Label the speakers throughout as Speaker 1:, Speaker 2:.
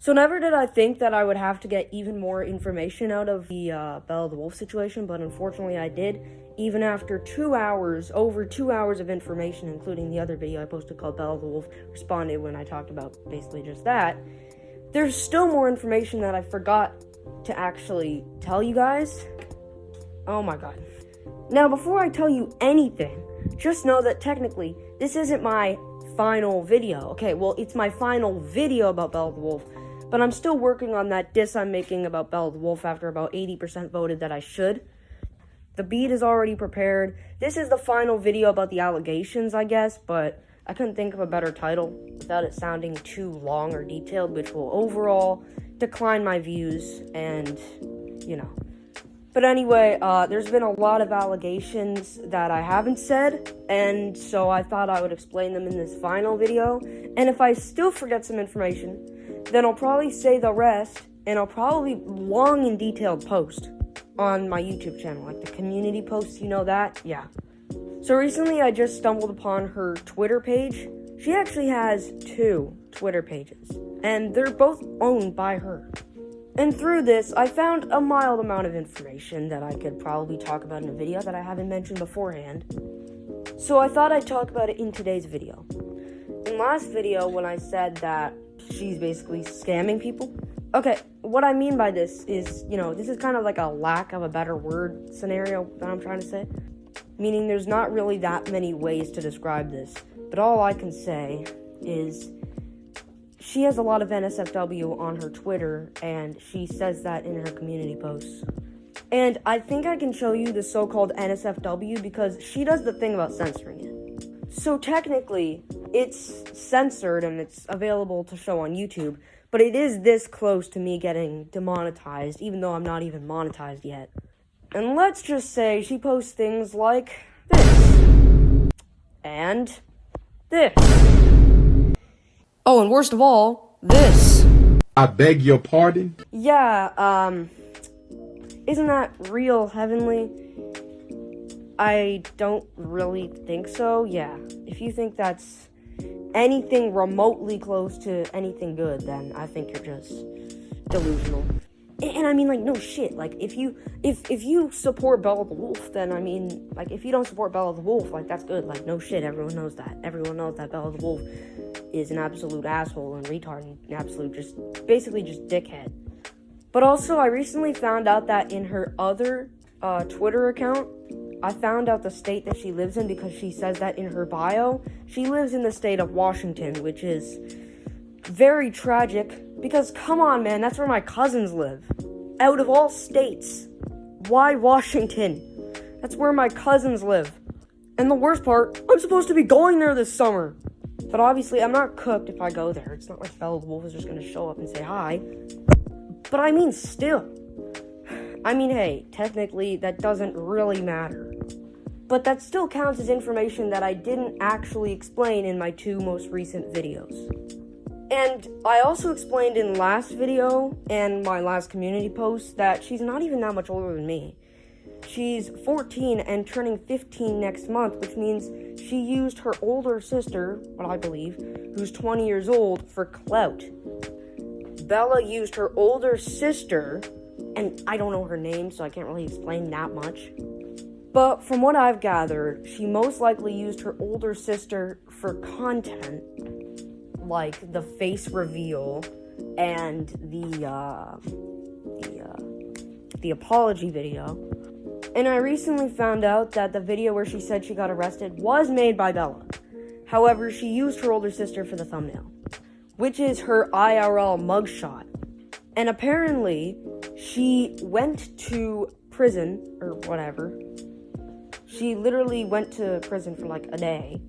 Speaker 1: So never did I think that I would have to get even more information out of the Bella the Wolf situation, but unfortunately I did. Even after over 2 hours of information, including the other video I posted called Bella the Wolf Responded when I talked about basically just that, there's still more information that I forgot to actually tell you guys. Oh my god. Now, before I tell you anything, just know that technically, this isn't my final video. Okay, well, it's my final video about Bella the Wolf, but I'm still working on that diss I'm making about Bella the Wolf after about 80% voted that I should. The beat is already prepared. This is the final video about the allegations, I guess, but I couldn't think of a better title without it sounding too long or detailed, which will overall decline my views and, you know. But anyway, there's been a lot of allegations that I haven't said, and so I thought I would explain them in this final video. And if I still forget some information, then I'll probably say the rest, and I'll probably long and detailed post on my YouTube channel, like the community posts, you know that? Yeah. So recently I just stumbled upon her Twitter page. She actually has 2 Twitter pages, and they're both owned by her. And through this, I found a mild amount of information that I could probably talk about in a video that I haven't mentioned beforehand. So I thought I'd talk about it in today's video. In last video, when I said that she's basically scamming people. Okay, what I mean by this is, you know, this is kind of like a lack of a better word scenario that I'm trying to say. Meaning there's not really that many ways to describe this. But all I can say is she has a lot of NSFW on her Twitter, and she says that in her community posts. And I think I can show you the so-called NSFW because she does the thing about censoring it. So technically, it's censored and it's available to show on YouTube, but it is this close to me getting demonetized, even though I'm not even monetized yet. And let's just say she posts things like this. And this. Oh, and worst of all, this.
Speaker 2: I beg your pardon?
Speaker 1: Yeah, isn't that real heavenly? I don't really think so, yeah. If you think that's anything remotely close to anything good, then I think you're just delusional. And I mean, like, no shit, like, if you support Bella the Wolf, then, I mean, like, if you don't support Bella the Wolf, like, that's good, like, no shit, everyone knows that. Everyone knows that Bella the Wolf is an absolute asshole and retard and an absolute basically just dickhead. But also, I recently found out that in her other, Twitter account, I found out the state that she lives in because she says that in her bio. She lives in the state of Washington, which is very tragic. Because, come on, man, that's where my cousins live. Out of all states, why Washington? That's where my cousins live. And the worst part, I'm supposed to be going there this summer. But obviously, I'm not cooked if I go there. It's not like Bella the Wolf is just going to show up and say hi. But I mean, still. I mean, hey, technically, that doesn't really matter. But that still counts as information that I didn't actually explain in my 2 most recent videos. And I also explained in last video and my last community post that she's not even that much older than me. She's 14 and turning 15 next month, which means she used her older sister, what I believe, who's 20 years old, for clout. Bella used her older sister, and I don't know her name, so I can't really explain that much. But from what I've gathered, she most likely used her older sister for content, like the face reveal and the apology video. And I recently found out that the video where she said she got arrested was made by Bella. However, she used her older sister for the thumbnail, which is her IRL mugshot. And apparently, she went to prison, or whatever. She literally went to prison for like a day.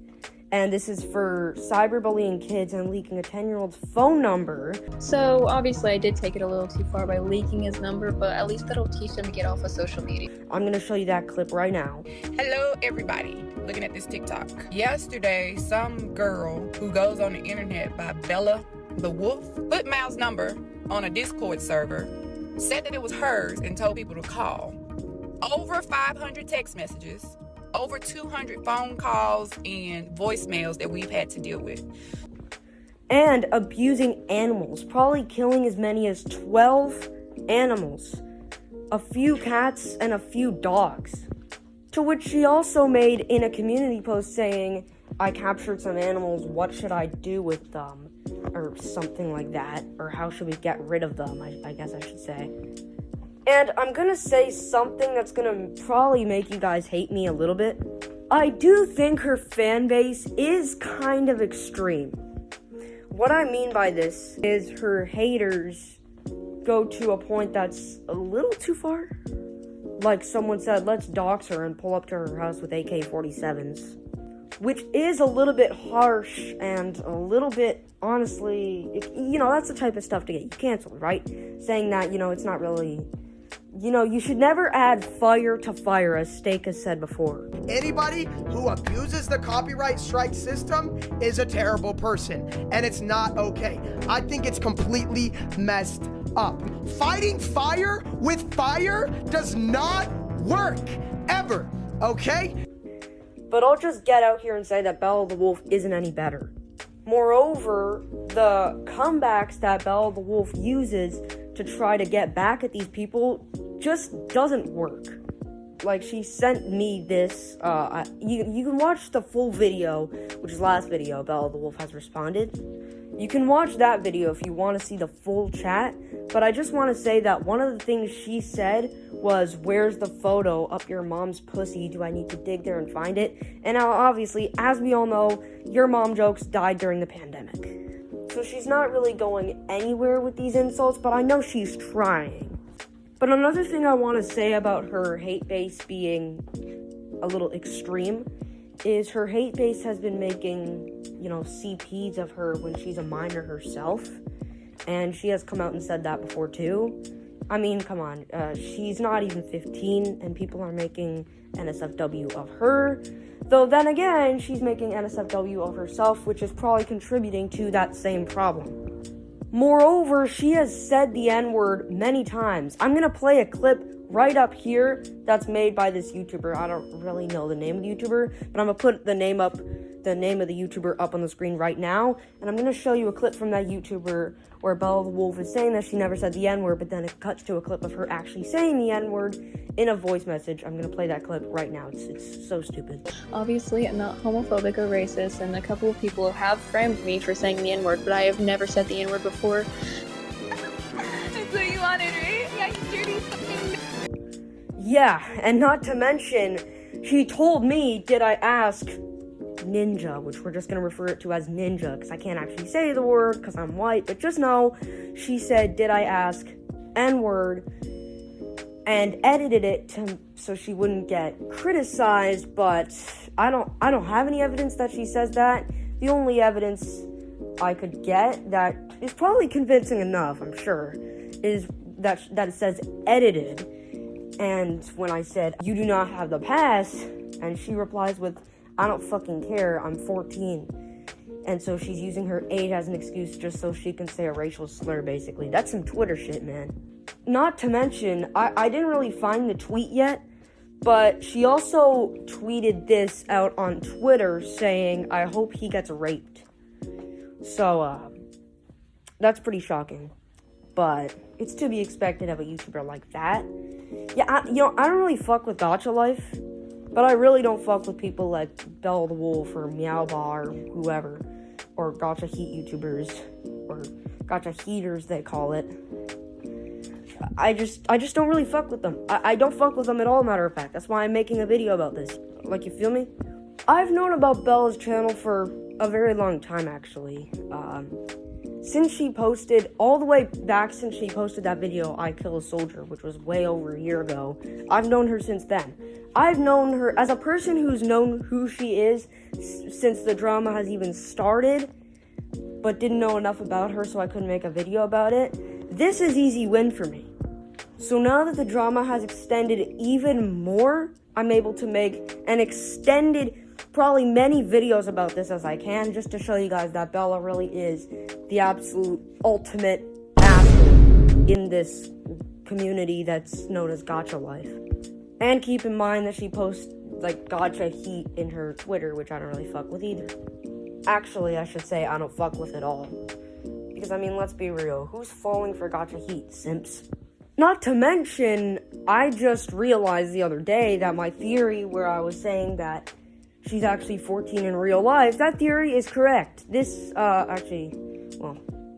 Speaker 1: And this is for cyberbullying kids and leaking a 10-year-old's phone number.
Speaker 3: So obviously I did take it a little too far by leaking his number, but at least that'll teach them to get off of social media.
Speaker 1: I'm gonna show you that clip right now.
Speaker 4: Hello everybody, looking at this TikTok. Yesterday, some girl who goes on the internet by Bella the Wolf put Mal's number on a Discord server, said that it was hers and told people to call. Over 500 text messages, over 200 phone calls and voicemails that we've had to deal with.
Speaker 1: and abusing animals, probably killing as many as 12 animals, a few cats, and a few dogs. To which she also made in a community post saying, I captured some animals, what should I do with them? Or something like that, or how should we get rid of them, I guess I should say. And I'm gonna say something that's gonna probably make you guys hate me a little bit. I do think her fan base is kind of extreme. What I mean by this is her haters go to a point that's a little too far. Like someone said, let's dox her and pull up to her house with AK-47s. Which is a little bit harsh and a little bit, honestly, that's the type of stuff to get you canceled, right? Saying that, it's not really, you should never add fire to fire, as Steak has said before.
Speaker 5: Anybody who abuses the copyright strike system is a terrible person, and it's not okay. I think it's completely messed up. Fighting fire with fire does not work, ever, okay?
Speaker 1: But I'll just get out here and say that Bella the Wolf isn't any better. Moreover, the comebacks that Bella the Wolf uses to try to get back at these people just doesn't work. Like, she sent me this, you can watch the full video, which is last video, Bella the Wolf has responded. You can watch that video if you want to see the full chat, but I just want to say that one of the things she said was, where's the photo up your mom's pussy? Do I need to dig there and find it? And now, obviously, as we all know, your mom jokes died during the pandemic. So she's not really going anywhere with these insults, but I know she's trying. But another thing I want to say about her hate base being a little extreme is her hate base has been making, CPs of her when she's a minor herself. And she has come out and said that before too. I mean, come on, she's not even 15 and people are making NSFW of her. Though then again, she's making NSFW of herself, which is probably contributing to that same problem. Moreover, she has said the N-word many times. I'm gonna play a clip right up here that's made by this YouTuber. I don't really know the name of the YouTuber, but I'm gonna put the name of the YouTuber up on the screen right now, and I'm gonna show you a clip from that YouTuber where Bella the Wolf is saying that she never said the N-word, but then it cuts to a clip of her actually saying the N-word in a voice message. I'm gonna play that clip right now. It's so stupid.
Speaker 3: Obviously, I'm not homophobic or racist, and a couple of people have framed me for saying the N-word, but I have never said the N-word before. So you wanted me? Yeah, you dirty fucking...
Speaker 1: Yeah, and not to mention, she told me, did I ask ninja, which we're just going to refer it to as ninja, because I can't actually say the word, because I'm white, but just know, she said, did I ask N-word, and edited it so she wouldn't get criticized, but I don't have any evidence that she says that. The only evidence I could get that is probably convincing enough, I'm sure, is that it says edited. And when I said, you do not have the pass, and she replies with, I don't fucking care, I'm 14. And so she's using her age as an excuse just so she can say a racial slur, basically. That's some Twitter shit, man. Not to mention, I didn't really find the tweet yet, but she also tweeted this out on Twitter saying, I hope he gets raped. So, that's pretty shocking. But it's to be expected of a YouTuber like that. Yeah, I don't really fuck with Gacha Life, but I really don't fuck with people like Bella the Wolf or Meowbar or whoever, or Gacha Heat YouTubers, or Gacha Heaters they call it. I just don't really fuck with them. I don't fuck with them at all, matter of fact. That's why I'm making a video about this. Like, you feel me? I've known about Bella's channel for a very long time, actually. Since she posted, all the way back since she posted that video, I Kill a Soldier, which was way over a year ago, I've known her since then. I've known her as a person who's known who she is since the drama has even started, but didn't know enough about her so I couldn't make a video about it. This is easy win for me. So now that the drama has extended even more, I'm able to make an extended, probably many videos about this as I can, just to show you guys that Bella really is the absolute ultimate asshole in this community that's known as Gacha Life. And keep in mind that she posts like Gacha Heat in her Twitter, which I don't really fuck with either. Actually, I should say I don't fuck with it all. Because, I mean, let's be real. Who's falling for Gotcha Heat, simps? Not to mention, I just realized the other day that my theory where I was saying that she's actually 14 in real life, that theory is correct. This, actually,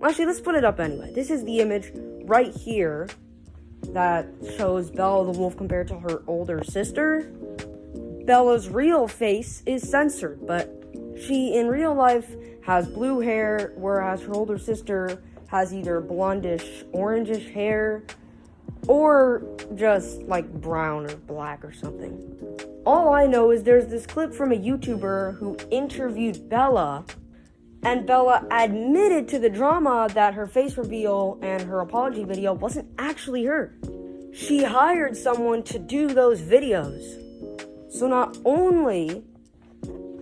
Speaker 1: let's put it up anyway. This is the image right here that shows Bella the Wolf compared to her older sister. Bella's real face is censored, but she, in real life, has blue hair, whereas her older sister has either blondish, orangish hair, or just, like, brown or black or something. All I know is there's this clip from a YouTuber who interviewed Bella, and Bella admitted to the drama that her face reveal and her apology video wasn't actually her. She hired someone to do those videos. So not only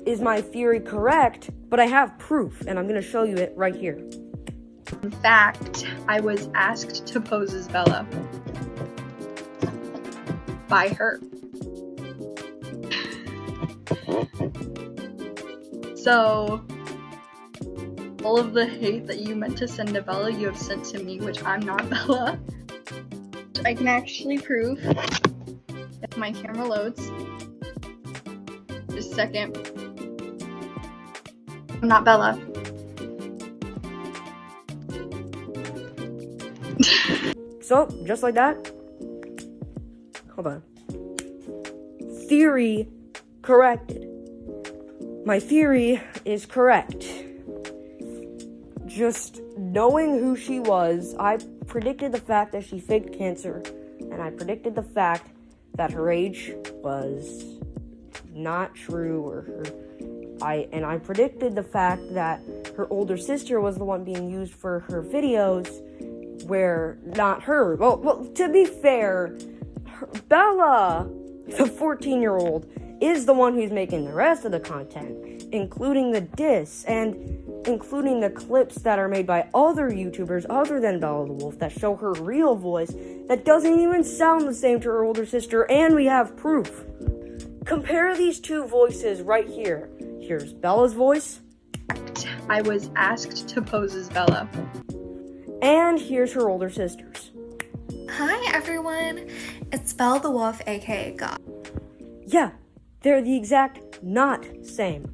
Speaker 1: is my theory correct, but I have proof, and I'm going to show you it right here.
Speaker 3: In fact, I was asked to pose as Bella by her. So, all of the hate that you meant to send to Bella, you have sent to me, which I'm not Bella. I can actually prove if my camera loads. Just a second. I'm not Bella.
Speaker 1: So, just like that. Hold on. Theory corrected. My theory is correct. Just knowing who she was, I predicted the fact that she faked cancer, and I predicted the fact that her age was not true, I predicted the fact that her older sister was the one being used for her videos, where not her. Well, to be fair, Bella, the 14-year-old, is the one who's making the rest of the content, including the diss, and including the clips that are made by other YouTubers other than Bella the Wolf that show her real voice that doesn't even sound the same to her older sister, and we have proof. Compare these two voices right here. Here's Bella's voice.
Speaker 3: I was asked to pose as Bella.
Speaker 1: And here's her older sister's.
Speaker 6: Hi everyone, it's Bella the Wolf, aka God.
Speaker 1: Yeah, they're the exact not same.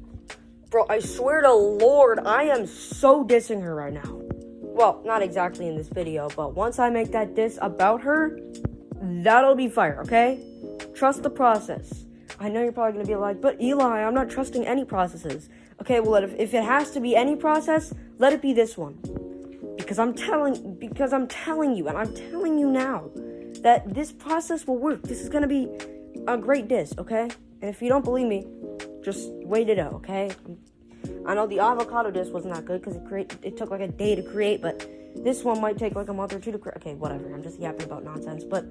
Speaker 1: Bro, I swear to Lord, I am so dissing her right now. Well, not exactly in this video, but once I make that diss about her, that'll be fire, okay? Trust the process. I know you're probably gonna be like, but Eli, I'm not trusting any processes. Okay, well, if it has to be any process, let it be this one. Because I'm telling you, and I'm telling you now, that this process will work. This is gonna be a great diss, okay? And if you don't believe me, just wait it out, okay? I know the avocado diss wasn't that good because it took like a day to create, but this one might take like a month or two to create. Okay, whatever. I'm just yapping about nonsense, but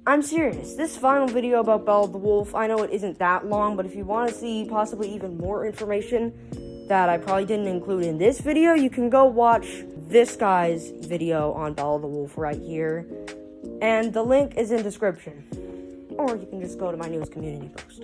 Speaker 1: I'm serious. This final video about Bella the Wolf, I know it isn't that long, but if you want to see possibly even more information that I probably didn't include in this video, you can go watch this guy's video on Bella the Wolf right here, and the link is in description, or you can just go to my newest community post.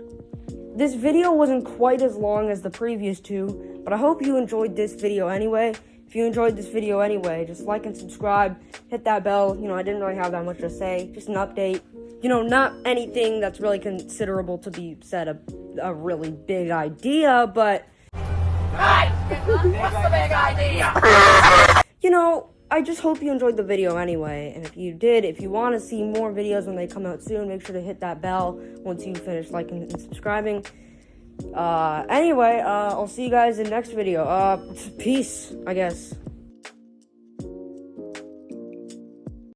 Speaker 1: This video wasn't quite as long as the previous two, but I hope you enjoyed this video anyway. If you enjoyed this video anyway, just like and subscribe, hit that bell. You know, I didn't really have that much to say, just an update. You know, not anything that's really considerable to be said a really big idea, but... Hey! What's the big idea? You know, I just hope you enjoyed the video anyway, and if you did, if you want to see more videos when they come out soon, make sure to hit that bell once you finish liking and subscribing. Anyway, I'll see you guys in the next video. Peace, I guess.